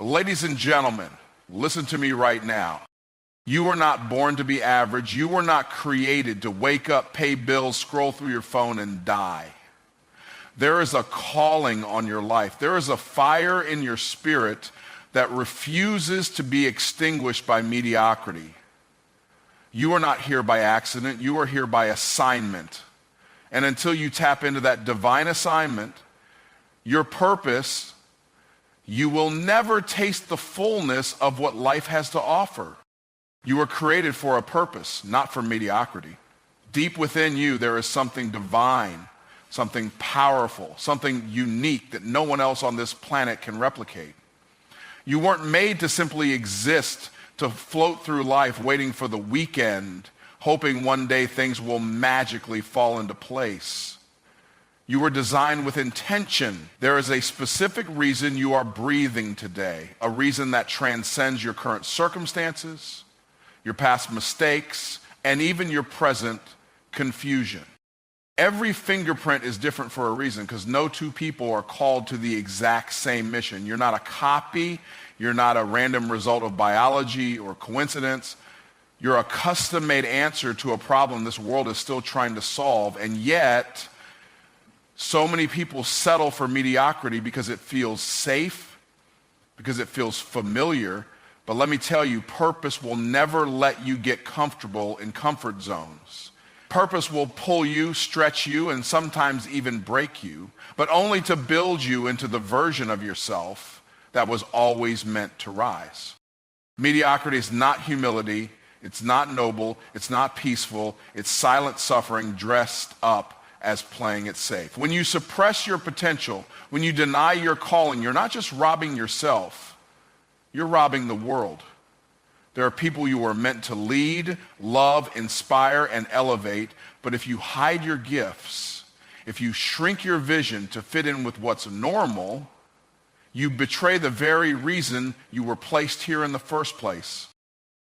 Ladies and gentlemen, listen to me right now. You were not born to be average. You were not created to wake up, pay bills, scroll through your phone, and die. There is a calling on your life. There is a fire in your spirit that refuses to be extinguished by mediocrity. You are not here by accident. You are here by assignment. And until you tap into that divine assignment, your purpose, you will never taste the fullness of what life has to offer. You were created for a purpose, not for mediocrity. Deep within you, there is something divine, something powerful, something unique that no one else on this planet can replicate. You weren't made to simply exist, to float through life waiting for the weekend, hoping one day things will magically fall into place. You were designed with intention. There is a specific reason you are breathing today, a reason that transcends your current circumstances, your past mistakes, and even your present confusion. Every fingerprint is different for a reason, because no two people are called to the exact same mission. You're not a copy. You're not a random result of biology or coincidence. You're a custom-made answer to a problem this world is still trying to solve, and yet so many people settle for mediocrity because it feels safe, because it feels familiar. But let me tell you, purpose will never let you get comfortable in comfort zones. Purpose will pull you, stretch you, and sometimes even break you, but only to build you into the version of yourself that was always meant to rise. Mediocrity is not humility. It's not noble. It's not peaceful. It's silent suffering dressed up as playing it safe. When you suppress your potential, when you deny your calling, you're not just robbing yourself, you're robbing the world. There are people you are meant to lead, love, inspire, and elevate, but if you hide your gifts, if you shrink your vision to fit in with what's normal, you betray the very reason you were placed here in the first place.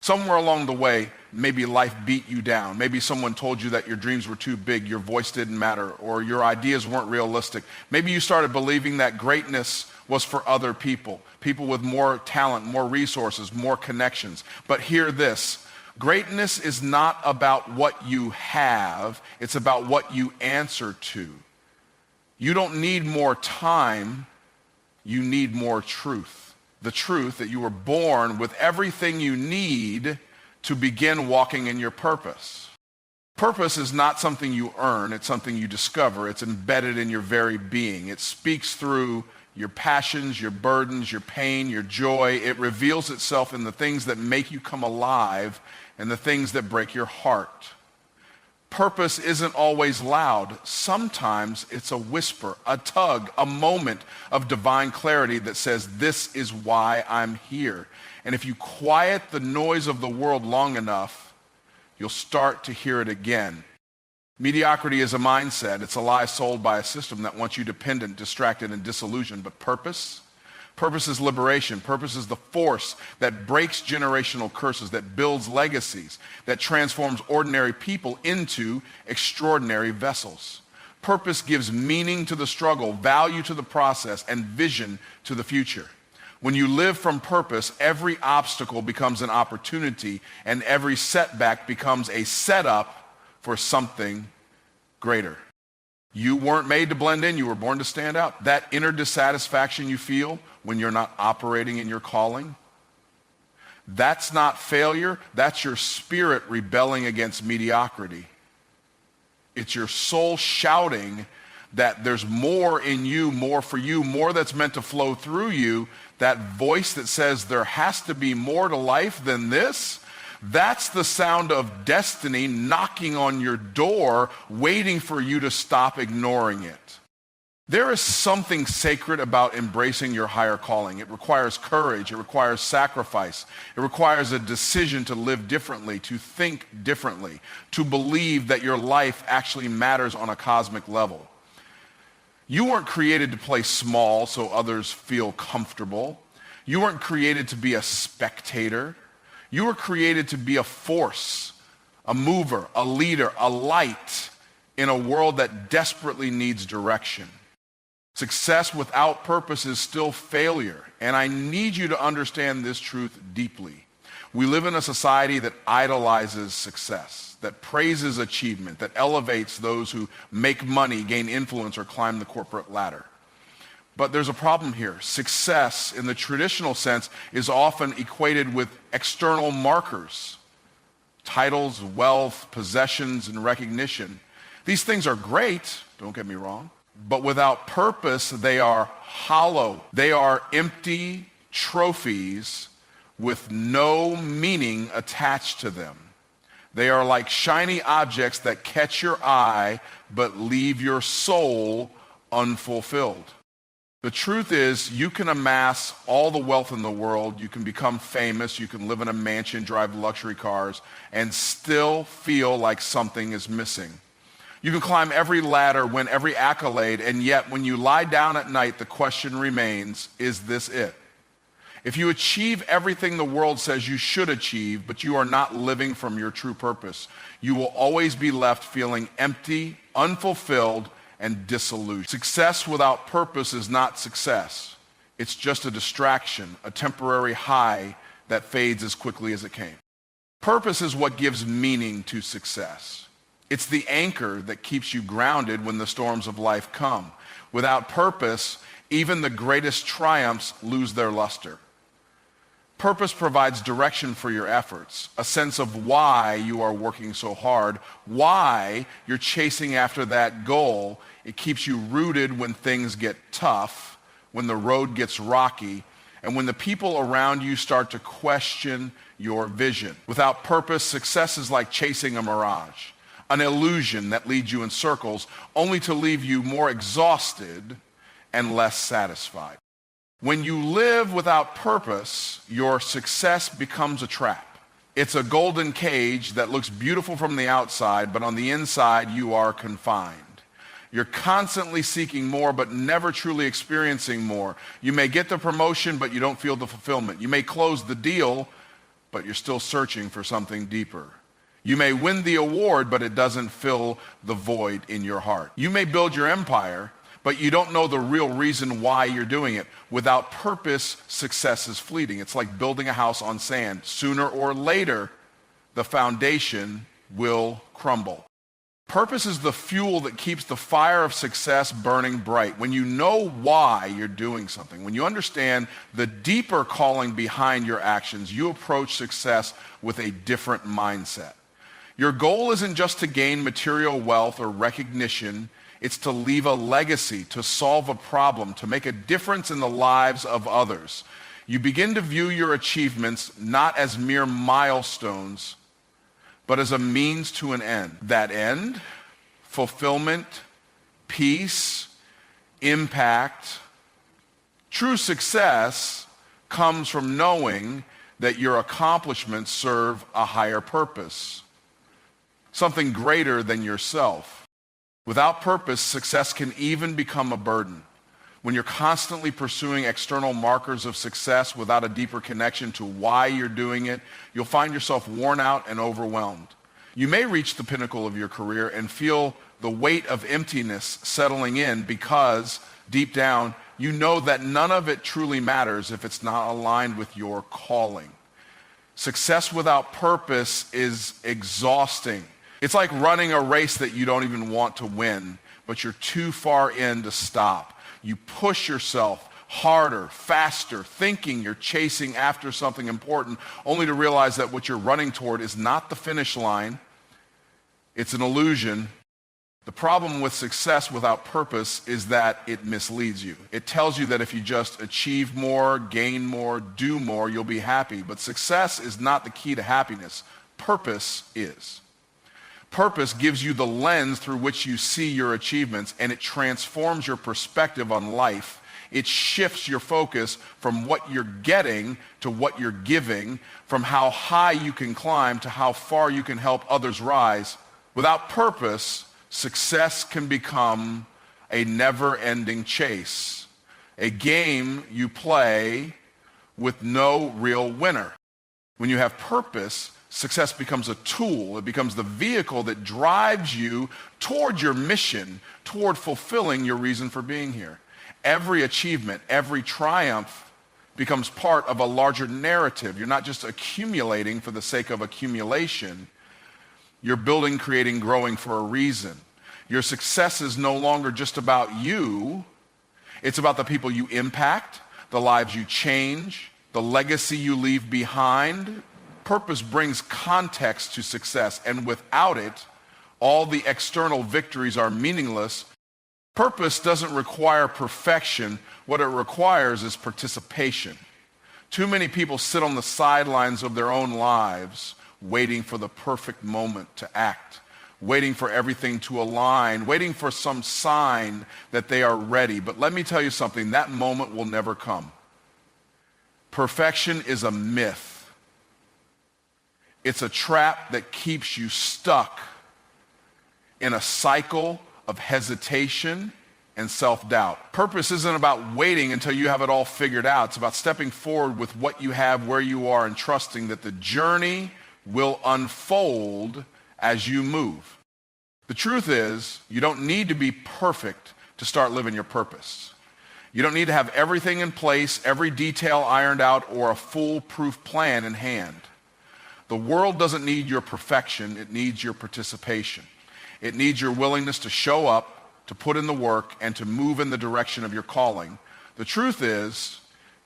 Somewhere along the way, maybe life beat you down. Maybe someone told you that your dreams were too big, your voice didn't matter, or your ideas weren't realistic. Maybe you started believing that greatness was for other people, people with more talent, more resources, more connections. But hear this, greatness is not about what you have, it's about what you answer to. You don't need more time, you need more truth. The truth that you were born with everything you need to begin walking in your purpose. Purpose is not something you earn, it's something you discover. It's embedded in your very being. It speaks through your passions, your burdens, your pain, your joy. It reveals itself in the things that make you come alive and the things that break your heart. Purpose isn't always loud. Sometimes it's a whisper, a tug, a moment of divine clarity that says, this is why I'm here. And if you quiet the noise of the world long enough, you'll start to hear it again. Mediocrity is a mindset. It's a lie sold by a system that wants you dependent, distracted, and disillusioned. But purpose is liberation. Purpose is the force that breaks generational curses, that builds legacies, that transforms ordinary people into extraordinary vessels. Purpose gives meaning to the struggle, value to the process, and vision to the future. When you live from purpose, every obstacle becomes an opportunity, and every setback becomes a setup for something greater. You weren't made to blend in, you were born to stand out. That inner dissatisfaction you feel when you're not operating in your calling, that's not failure, that's your spirit rebelling against mediocrity. It's your soul shouting that there's more in you, more for you, more that's meant to flow through you. That voice that says there has to be more to life than this, that's the sound of destiny knocking on your door, waiting for you to stop ignoring it. There is something sacred about embracing your higher calling. It requires courage. It requires sacrifice. It requires a decision to live differently, to think differently, to believe that your life actually matters on a cosmic level. You weren't created to play small so others feel comfortable. You weren't created to be a spectator. You were created to be a force, a mover, a leader, a light in a world that desperately needs direction. Success without purpose is still failure, and I need you to understand this truth deeply. We live in a society that idolizes success, that praises achievement, that elevates those who make money, gain influence, or climb the corporate ladder. But there's a problem here. Success, in the traditional sense, is often equated with external markers, titles, wealth, possessions, and recognition. These things are great, don't get me wrong, but without purpose, they are hollow. They are empty trophies with no meaning attached to them. They are like shiny objects that catch your eye but leave your soul unfulfilled. The truth is, you can amass all the wealth in the world, you can become famous, you can live in a mansion, drive luxury cars, and still feel like something is missing. You can climb every ladder, win every accolade, and yet when you lie down at night, the question remains, is this it? If you achieve everything the world says you should achieve, but you are not living from your true purpose, you will always be left feeling empty, unfulfilled, and disillusioned. Success without purpose is not success. It's just a distraction, a temporary high that fades as quickly as it came. Purpose is what gives meaning to success. It's the anchor that keeps you grounded when the storms of life come. Without purpose, even the greatest triumphs lose their luster. Purpose provides direction for your efforts, a sense of why you are working so hard, why you're chasing after that goal. It keeps you rooted when things get tough, when the road gets rocky, and when the people around you start to question your vision. Without purpose, success is like chasing a mirage, an illusion that leads you in circles, only to leave you more exhausted and less satisfied. When you live without purpose, your success becomes a trap. It's a golden cage that looks beautiful from the outside, but on the inside you are confined. You're constantly seeking more, but never truly experiencing more. You may get the promotion, but you don't feel the fulfillment. You may close the deal, but you're still searching for something deeper. You may win the award, but it doesn't fill the void in your heart. You may build your empire, but you don't know the real reason why you're doing it. Without purpose, success is fleeting. It's like building a house on sand. Sooner or later, the foundation will crumble. Purpose is the fuel that keeps the fire of success burning bright. When you know why you're doing something, when you understand the deeper calling behind your actions, you approach success with a different mindset. Your goal isn't just to gain material wealth or recognition. It's to leave a legacy, to solve a problem, to make a difference in the lives of others. You begin to view your achievements not as mere milestones, but as a means to an end. That end, fulfillment, peace, impact. True success comes from knowing that your accomplishments serve a higher purpose, something greater than yourself. Without purpose, success can even become a burden. When you're constantly pursuing external markers of success without a deeper connection to why you're doing it, you'll find yourself worn out and overwhelmed. You may reach the pinnacle of your career and feel the weight of emptiness settling in because, deep down, you know that none of it truly matters if it's not aligned with your calling. Success without purpose is exhausting. It's like running a race that you don't even want to win, but you're too far in to stop. You push yourself harder, faster, thinking you're chasing after something important, only to realize that what you're running toward is not the finish line. It's an illusion. The problem with success without purpose is that it misleads you. It tells you that if you just achieve more, gain more, do more, you'll be happy. But success is not the key to happiness. Purpose is. Purpose gives you the lens through which you see your achievements, and it transforms your perspective on life. It shifts your focus from what you're getting to what you're giving, from how high you can climb to how far you can help others rise. Without purpose, success can become a never-ending chase, a game you play with no real winner. When you have purpose, success becomes a tool. It becomes the vehicle that drives you toward your mission, toward fulfilling your reason for being here. Every achievement, every triumph becomes part of a larger narrative. You're not just accumulating for the sake of accumulation. You're building, creating, growing for a reason. Your success is no longer just about you. It's about the people you impact, the lives you change, the legacy you leave behind. Purpose brings context to success, and without it, all the external victories are meaningless. Purpose doesn't require perfection. What it requires is participation. Too many people sit on the sidelines of their own lives, waiting for the perfect moment to act, waiting for everything to align, waiting for some sign that they are ready. But let me tell you something, that moment will never come. Perfection is a myth. It's a trap that keeps you stuck in a cycle of hesitation and self-doubt. Purpose isn't about waiting until you have it all figured out. It's about stepping forward with what you have, where you are, and trusting that the journey will unfold as you move. The truth is, you don't need to be perfect to start living your purpose. You don't need to have everything in place, every detail ironed out, or a foolproof plan in hand. The world doesn't need your perfection, it needs your participation. It needs your willingness to show up, to put in the work, and to move in the direction of your calling. The truth is,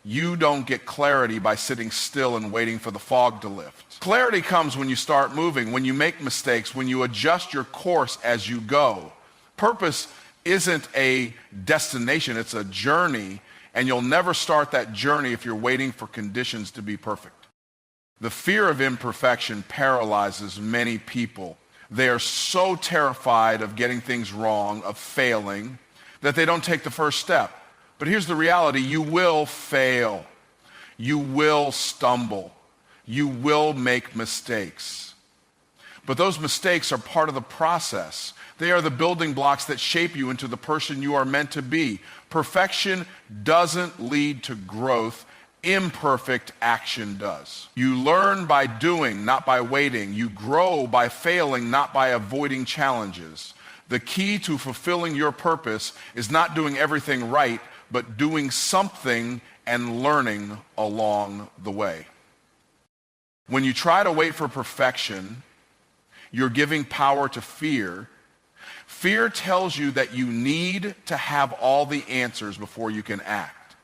you don't get clarity by sitting still and waiting for the fog to lift. Clarity comes when you start moving, when you make mistakes, when you adjust your course as you go. Purpose isn't a destination, it's a journey, and you'll never start that journey if you're waiting for conditions to be perfect. The fear of imperfection paralyzes many people. They are so terrified of getting things wrong, of failing, that they don't take the first step. But here's the reality, you will fail. You will stumble. You will make mistakes. But those mistakes are part of the process. They are the building blocks that shape you into the person you are meant to be. Perfection doesn't lead to growth. Imperfect action does. You learn by doing, not by waiting. You grow by failing, not by avoiding challenges. The key to fulfilling your purpose is not doing everything right, but doing something and learning along the way. When you try to wait for perfection, you're giving power to fear. Fear tells you that you need to have all the answers before you can act.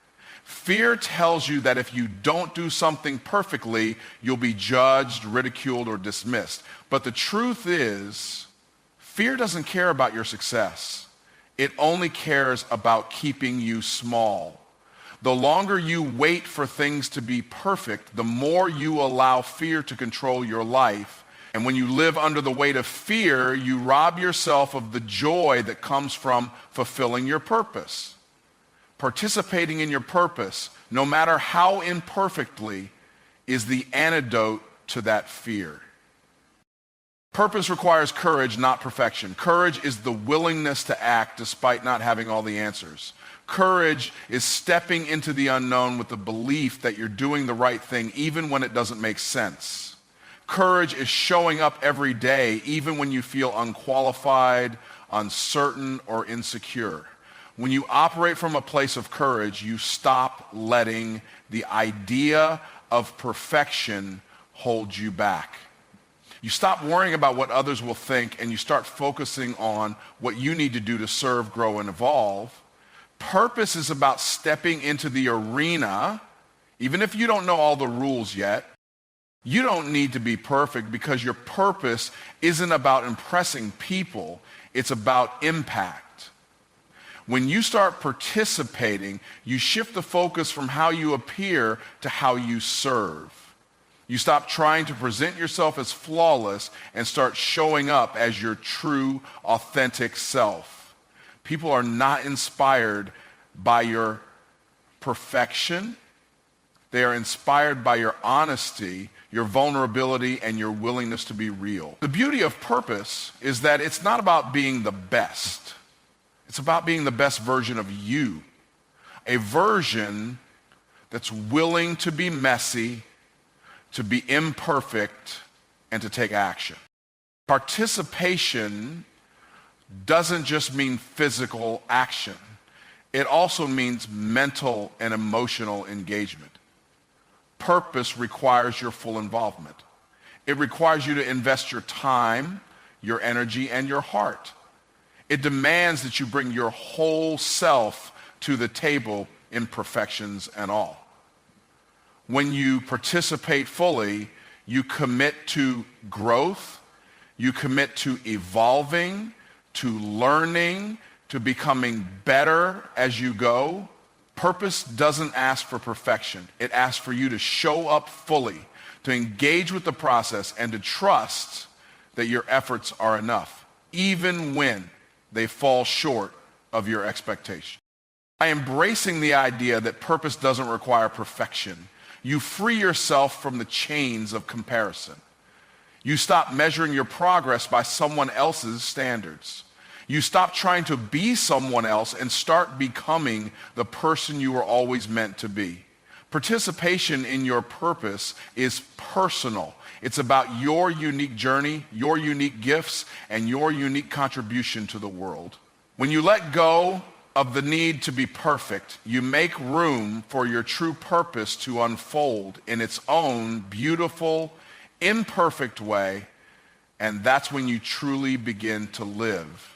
Fear tells you that if you don't do something perfectly, you'll be judged, ridiculed, or dismissed. But the truth is, fear doesn't care about your success. It only cares about keeping you small. The longer you wait for things to be perfect, the more you allow fear to control your life. And when you live under the weight of fear, you rob yourself of the joy that comes from fulfilling your purpose. Participating in your purpose, no matter how imperfectly, is the antidote to that fear. Purpose requires courage, not perfection. Courage is the willingness to act despite not having all the answers. Courage is stepping into the unknown with the belief that you're doing the right thing even when it doesn't make sense. Courage is showing up every day even when you feel unqualified, uncertain, or insecure. When you operate from a place of courage, you stop letting the idea of perfection hold you back. You stop worrying about what others will think, and you start focusing on what you need to do to serve, grow, and evolve. Purpose is about stepping into the arena, even if you don't know all the rules yet. You don't need to be perfect because your purpose isn't about impressing people. It's about impact. When you start participating, you shift the focus from how you appear to how you serve. You stop trying to present yourself as flawless and start showing up as your true, authentic self. People are not inspired by your perfection. They are inspired by your honesty, your vulnerability, and your willingness to be real. The beauty of purpose is that it's not about being the best. It's about being the best version of you, a version that's willing to be messy, to be imperfect, and to take action. Participation doesn't just mean physical action. It also means mental and emotional engagement. Purpose requires your full involvement. It requires you to invest your time, your energy, and your heart. It demands that you bring your whole self to the table, imperfections and all. When you participate fully, you commit to growth, you commit to evolving, to learning, to becoming better as you go. Purpose doesn't ask for perfection. It asks for you to show up fully, to engage with the process, and to trust that your efforts are enough, even when they fall short of your expectation. By embracing the idea that purpose doesn't require perfection, you free yourself from the chains of comparison. You stop measuring your progress by someone else's standards. You stop trying to be someone else and start becoming the person you were always meant to be. Participation in your purpose is personal. It's about your unique journey, your unique gifts, and your unique contribution to the world. When you let go of the need to be perfect, you make room for your true purpose to unfold in its own beautiful, imperfect way, and that's when you truly begin to live.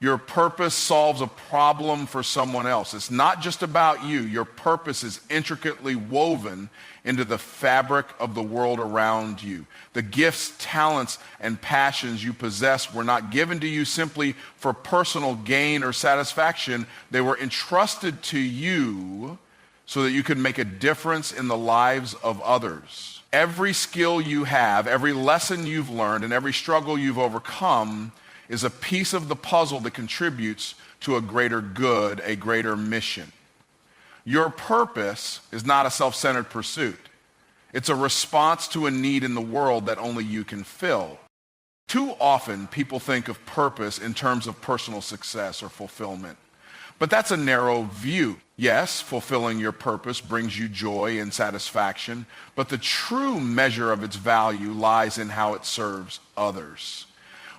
Your purpose solves a problem for someone else. It's not just about you. Your purpose is intricately woven into the fabric of the world around you. The gifts, talents, and passions you possess were not given to you simply for personal gain or satisfaction. They were entrusted to you so that you could make a difference in the lives of others. Every skill you have, every lesson you've learned, and every struggle you've overcome is a piece of the puzzle that contributes to a greater good, a greater mission. Your purpose is not a self-centered pursuit. It's a response to a need in the world that only you can fill. Too often, people think of purpose in terms of personal success or fulfillment. But that's a narrow view. Yes, fulfilling your purpose brings you joy and satisfaction, but the true measure of its value lies in how it serves others.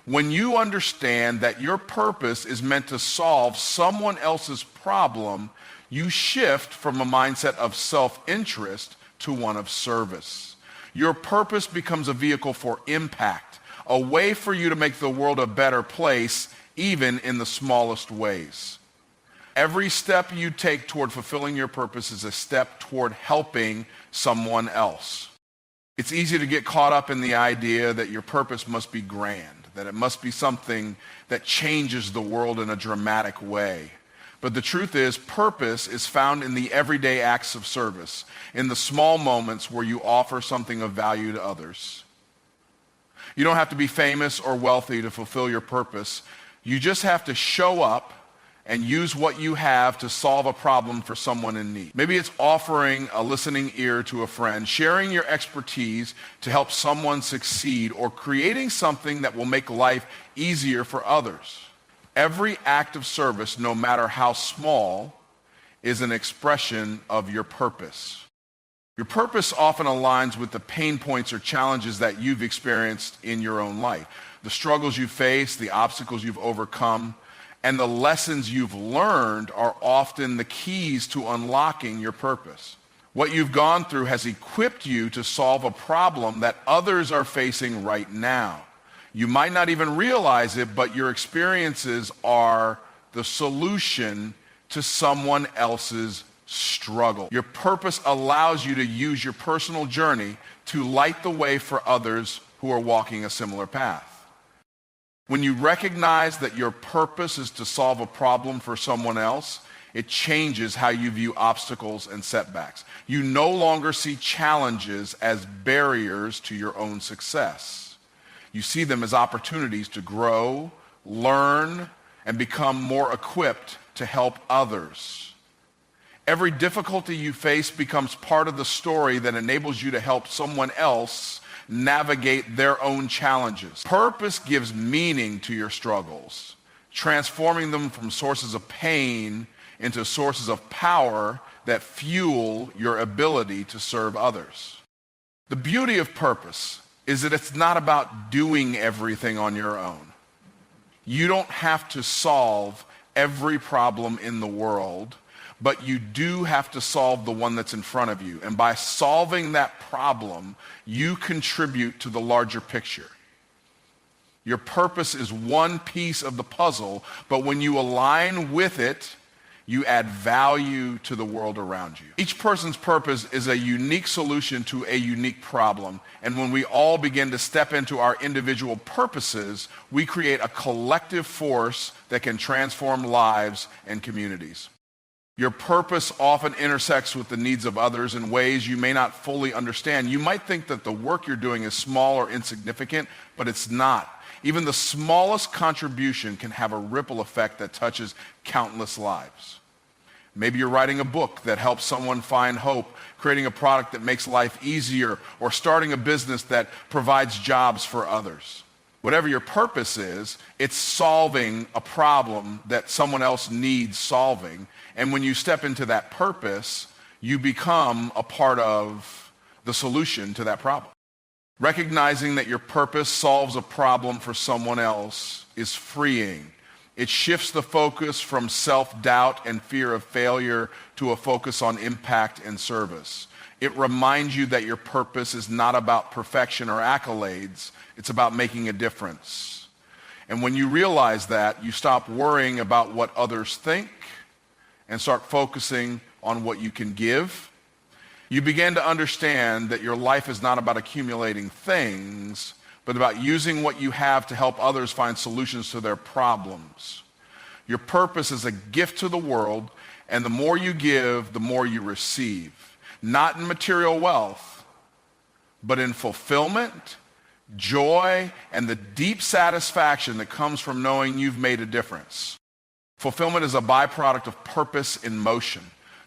When you understand that your purpose is meant to solve someone else's problem, you shift from a mindset of self-interest to one of service. Your purpose becomes a vehicle for impact, a way for you to make the world a better place, even in the smallest ways. Every step you take toward fulfilling your purpose is a step toward helping someone else. It's easy to get caught up in the idea that your purpose must be grand, that it must be something that changes the world in a dramatic way. But the truth is, purpose is found in the everyday acts of service, in the small moments where you offer something of value to others. You don't have to be famous or wealthy to fulfill your purpose. You just have to show up and use what you have to solve a problem for someone in need. Maybe it's offering a listening ear to a friend, sharing your expertise to help someone succeed, or creating something that will make life easier for others. Every act of service, no matter how small, is an expression of your purpose. Your purpose often aligns with the pain points or challenges that you've experienced in your own life, the struggles you face, the obstacles you've overcome, and the lessons you've learned are often the keys to unlocking your purpose. What you've gone through has equipped you to solve a problem that others are facing right now. You might not even realize it, but your experiences are the solution to someone else's struggle. Your purpose allows you to use your personal journey to light the way for others who are walking a similar path. When you recognize that your purpose is to solve a problem for someone else, it changes how you view obstacles and setbacks. You no longer see challenges as barriers to your own success. You see them as opportunities to grow, learn, and become more equipped to help others. Every difficulty you face becomes part of the story that enables you to help someone else navigate their own challenges. Purpose gives meaning to your struggles, transforming them from sources of pain into sources of power that fuel your ability to serve others. The beauty of purpose is that it's not about doing everything on your own. You don't have to solve every problem in the world, but you do have to solve the one that's in front of you. And by solving that problem, you contribute to the larger picture. Your purpose is one piece of the puzzle, but when you align with it, you add value to the world around you. Each person's purpose is a unique solution to a unique problem. And when we all begin to step into our individual purposes, we create a collective force that can transform lives and communities. Your purpose often intersects with the needs of others in ways you may not fully understand. You might think that the work you're doing is small or insignificant, but it's not. Even the smallest contribution can have a ripple effect that touches countless lives. Maybe you're writing a book that helps someone find hope, creating a product that makes life easier, or starting a business that provides jobs for others. Whatever your purpose is, it's solving a problem that someone else needs solving. And when you step into that purpose, you become a part of the solution to that problem. Recognizing that your purpose solves a problem for someone else is freeing. It shifts the focus from self-doubt and fear of failure to a focus on impact and service. It reminds you that your purpose is not about perfection or accolades. It's about making a difference. And when you realize that, you stop worrying about what others think and start focusing on what you can give. You begin to understand that your life is not about accumulating things, but about using what you have to help others find solutions to their problems. Your purpose is a gift to the world, and the more you give, the more you receive. Not in material wealth, but in fulfillment, joy, and the deep satisfaction that comes from knowing you've made a difference. Fulfillment is a byproduct of purpose in motion.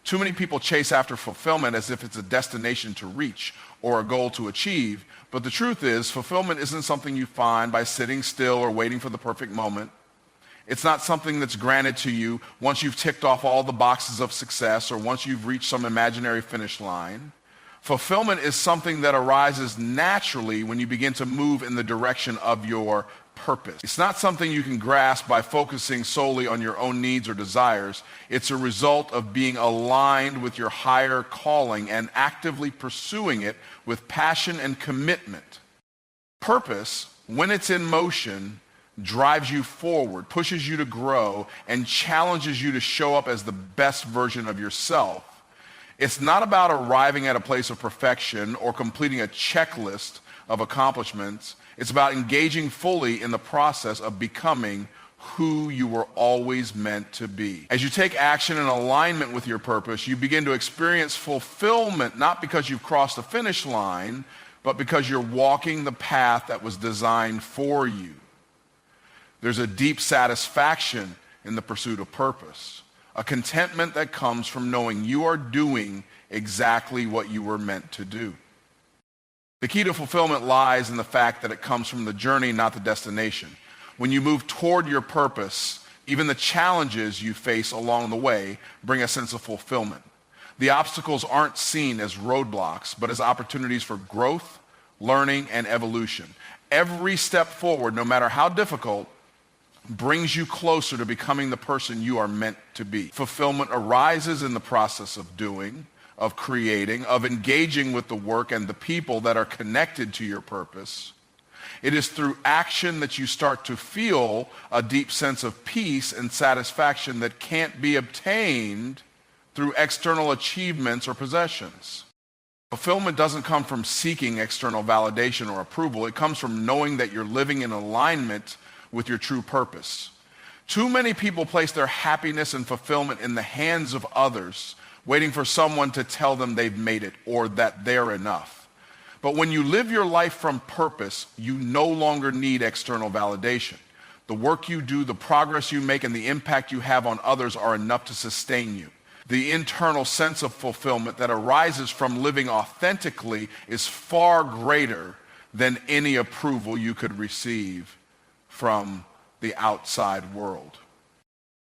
Too many people chase after fulfillment as if it's a destination to reach or a goal to achieve. But the truth is, fulfillment isn't something you find by sitting still or waiting for the perfect moment. It's not something that's granted to you once you've ticked off all the boxes of success or once you've reached some imaginary finish line. Fulfillment is something that arises naturally when you begin to move in the direction of your purpose. It's not something you can grasp by focusing solely on your own needs or desires. It's a result of being aligned with your higher calling and actively pursuing it with passion and commitment. Purpose, when it's in motion, drives you forward, pushes you to grow, and challenges you to show up as the best version of yourself. It's not about arriving at a place of perfection or completing a checklist of accomplishments. It's about engaging fully in the process of becoming who you were always meant to be. As you take action in alignment with your purpose, you begin to experience fulfillment, not because you've crossed the finish line, but because you're walking the path that was designed for you. There's a deep satisfaction in the pursuit of purpose, a contentment that comes from knowing you are doing exactly what you were meant to do. The key to fulfillment lies in the fact that it comes from the journey, not the destination. When you move toward your purpose, even the challenges you face along the way bring a sense of fulfillment. The obstacles aren't seen as roadblocks, but as opportunities for growth, learning, and evolution. Every step forward, no matter how difficult, brings you closer to becoming the person you are meant to be. Fulfillment arises in the process of doing, of creating, of engaging with the work and the people that are connected to your purpose. It is through action that you start to feel a deep sense of peace and satisfaction that can't be obtained through external achievements or possessions. Fulfillment doesn't come from seeking external validation or approval. It comes from knowing that you're living in alignment with your true purpose. Too many people place their happiness and fulfillment in the hands of others, waiting for someone to tell them they've made it or that they're enough. But when you live your life from purpose, you no longer need external validation. The work you do, the progress you make, and the impact you have on others are enough to sustain you. The internal sense of fulfillment that arises from living authentically is far greater than any approval you could receive from the outside world.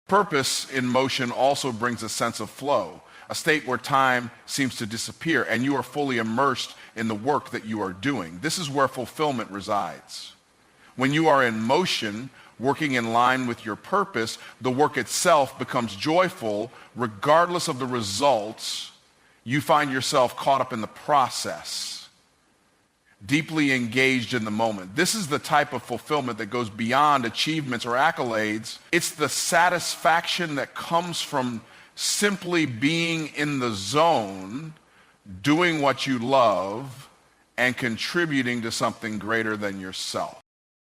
Purpose in motion also brings a sense of flow, a state where time seems to disappear and you are fully immersed in the work that you are doing. This is where fulfillment resides. When you are in motion, working in line with your purpose, the work itself becomes joyful regardless of the results. You find yourself caught up in the process, deeply engaged in the moment. This is the type of fulfillment that goes beyond achievements or accolades. It's the satisfaction that comes from simply being in the zone, doing what you love, and contributing to something greater than yourself.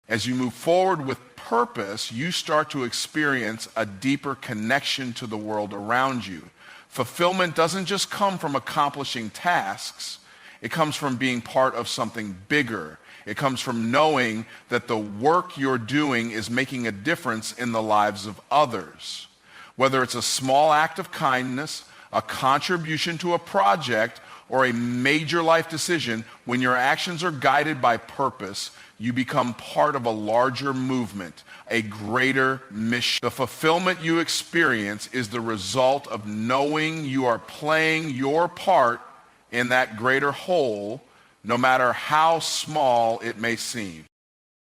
As you move forward with purpose, you start to experience a deeper connection to the world around you. Fulfillment doesn't just come from accomplishing tasks. It comes from being part of something bigger. It comes from knowing that the work you're doing is making a difference in the lives of others. Whether it's a small act of kindness, a contribution to a project, or a major life decision, when your actions are guided by purpose, you become part of a larger movement, a greater mission. The fulfillment you experience is the result of knowing you are playing your part in that greater whole, no matter how small it may seem.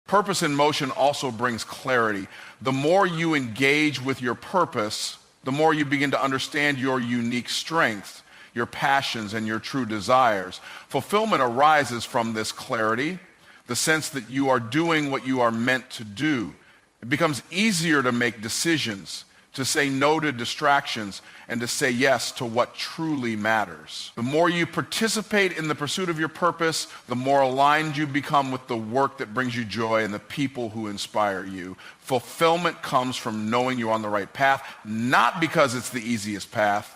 Purpose in motion also brings clarity. The more you engage with your purpose, the more you begin to understand your unique strengths, your passions, and your true desires. Fulfillment arises from this clarity, the sense that you are doing what you are meant to do. It becomes easier to make decisions, to say no to distractions, and to say yes to what truly matters. The more you participate in the pursuit of your purpose, the more aligned you become with the work that brings you joy and the people who inspire you. Fulfillment comes from knowing you're on the right path, not because it's the easiest path,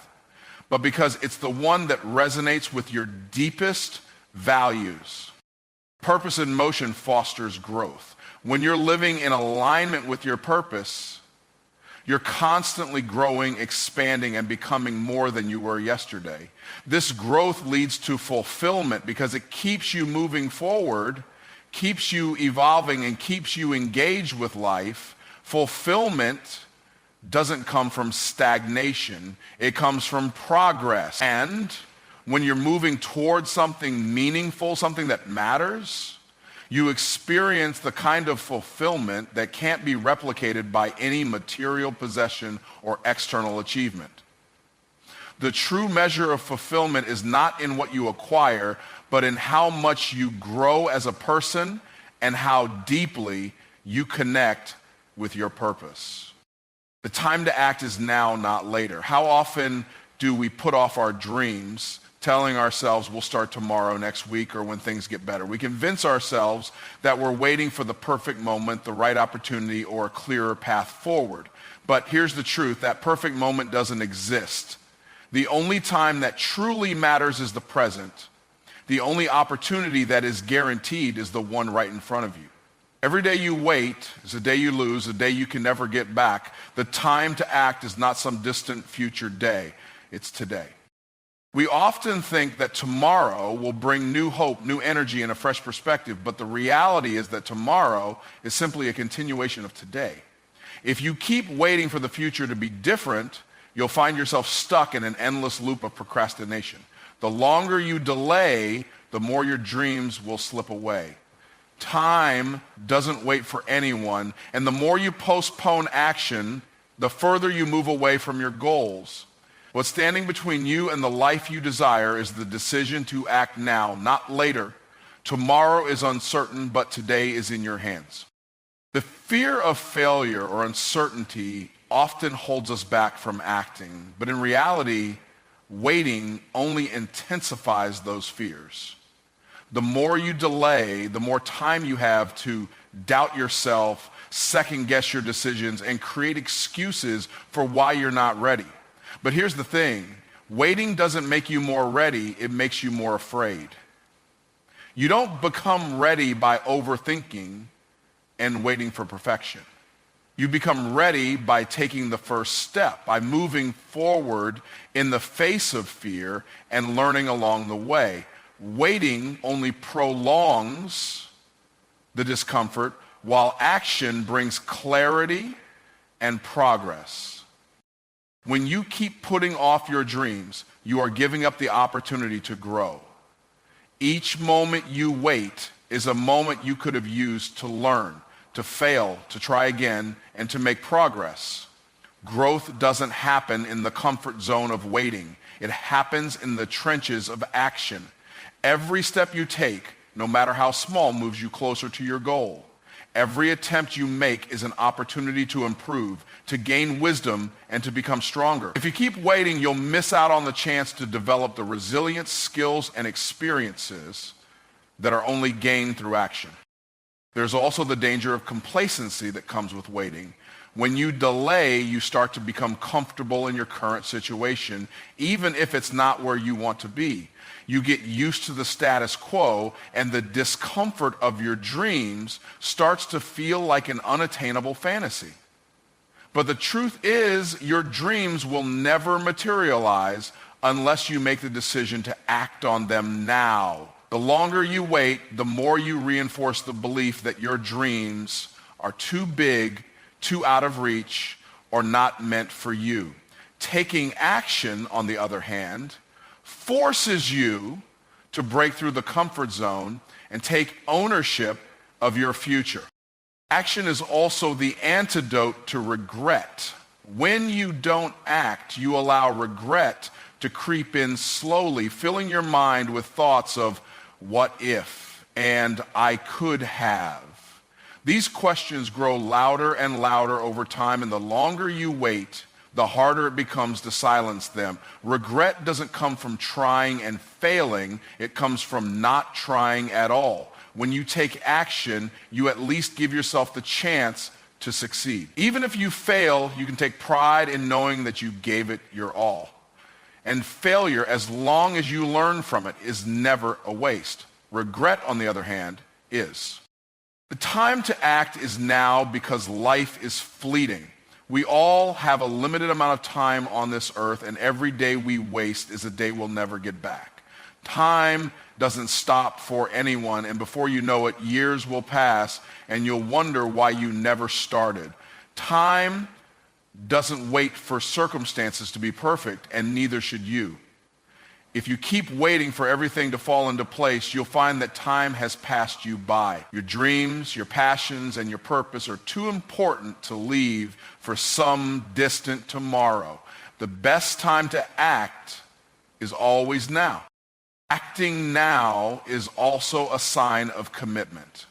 but because it's the one that resonates with your deepest values. Purpose in motion fosters growth. When you're living in alignment with your purpose, you're constantly growing, expanding, and becoming more than you were yesterday. This growth leads to fulfillment because it keeps you moving forward, keeps you evolving, and keeps you engaged with life. Fulfillment doesn't come from stagnation. It comes from progress. And when you're moving towards something meaningful, something that matters, you experience the kind of fulfillment that can't be replicated by any material possession or external achievement. The true measure of fulfillment is not in what you acquire, but in how much you grow as a person and how deeply you connect with your purpose. The time to act is now, not later. How often do we put off our dreams, telling ourselves we'll start tomorrow, next week, or when things get better? We convince ourselves that we're waiting for the perfect moment, the right opportunity, or a clearer path forward. But here's the truth, that perfect moment doesn't exist. The only time that truly matters is the present. The only opportunity that is guaranteed is the one right in front of you. Every day you wait is a day you lose, a day you can never get back. The time to act is not some distant future day. It's today. We often think that tomorrow will bring new hope, new energy, and a fresh perspective, but the reality is that tomorrow is simply a continuation of today. If you keep waiting for the future to be different, you'll find yourself stuck in an endless loop of procrastination. The longer you delay, the more your dreams will slip away. Time doesn't wait for anyone, and the more you postpone action, the further you move away from your goals. What's standing between you and the life you desire is the decision to act now, not later. Tomorrow is uncertain, but today is in your hands. The fear of failure or uncertainty often holds us back from acting, but in reality, waiting only intensifies those fears. The more you delay, the more time you have to doubt yourself, second guess your decisions, and create excuses for why you're not ready. But here's the thing, waiting doesn't make you more ready, it makes you more afraid. You don't become ready by overthinking and waiting for perfection. You become ready by taking the first step, by moving forward in the face of fear and learning along the way. Waiting only prolongs the discomfort, while action brings clarity and progress. When you keep putting off your dreams, you are giving up the opportunity to grow. Each moment you wait is a moment you could have used to learn, to fail, to try again, and to make progress. Growth doesn't happen in the comfort zone of waiting. It happens in the trenches of action. Every step you take, no matter how small, moves you closer to your goal. Every attempt you make is an opportunity to improve, to gain wisdom, and to become stronger. If you keep waiting, you'll miss out on the chance to develop the resilience, skills, and experiences that are only gained through action. There's also the danger of complacency that comes with waiting. When you delay, you start to become comfortable in your current situation, even if it's not where you want to be. You get used to the status quo, and the discomfort of your dreams starts to feel like an unattainable fantasy. But the truth is, your dreams will never materialize unless you make the decision to act on them now. The longer you wait, the more you reinforce the belief that your dreams are too big, too out of reach, or not meant for you. Taking action, on the other hand, forces you to break through the comfort zone and take ownership of your future. Action is also the antidote to regret. When you don't act, you allow regret to creep in slowly, filling your mind with thoughts of what if and I could have. These questions grow louder and louder over time, and the longer you wait, the harder it becomes to silence them. Regret doesn't come from trying and failing. It comes from not trying at all. When you take action, you at least give yourself the chance to succeed. Even if you fail, you can take pride in knowing that you gave it your all. And failure, as long as you learn from it, is never a waste. Regret, on the other hand, is. The time to act is now because life is fleeting. We all have a limited amount of time on this earth, and every day we waste is a day we'll never get back. Time doesn't stop for anyone, and before you know it, years will pass, and you'll wonder why you never started. Time doesn't wait for circumstances to be perfect, and neither should you. If you keep waiting for everything to fall into place, you'll find that time has passed you by. Your dreams, your passions, and your purpose are too important to leave for some distant tomorrow. The best time to act is always now. Acting now is also a sign of commitment.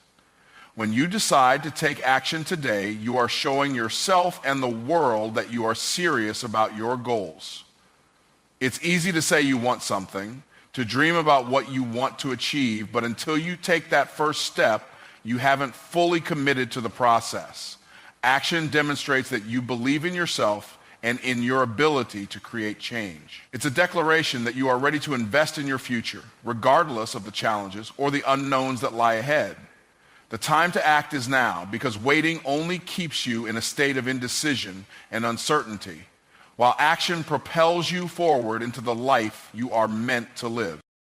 When you decide to take action today, you are showing yourself and the world that you are serious about your goals. It's easy to say you want something, to dream about what you want to achieve, but until you take that first step, you haven't fully committed to the process. Action demonstrates that you believe in yourself and in your ability to create change. It's a declaration that you are ready to invest in your future, regardless of the challenges or the unknowns that lie ahead. The time to act is now, because waiting only keeps you in a state of indecision and uncertainty, while action propels you forward into the life you are meant to live.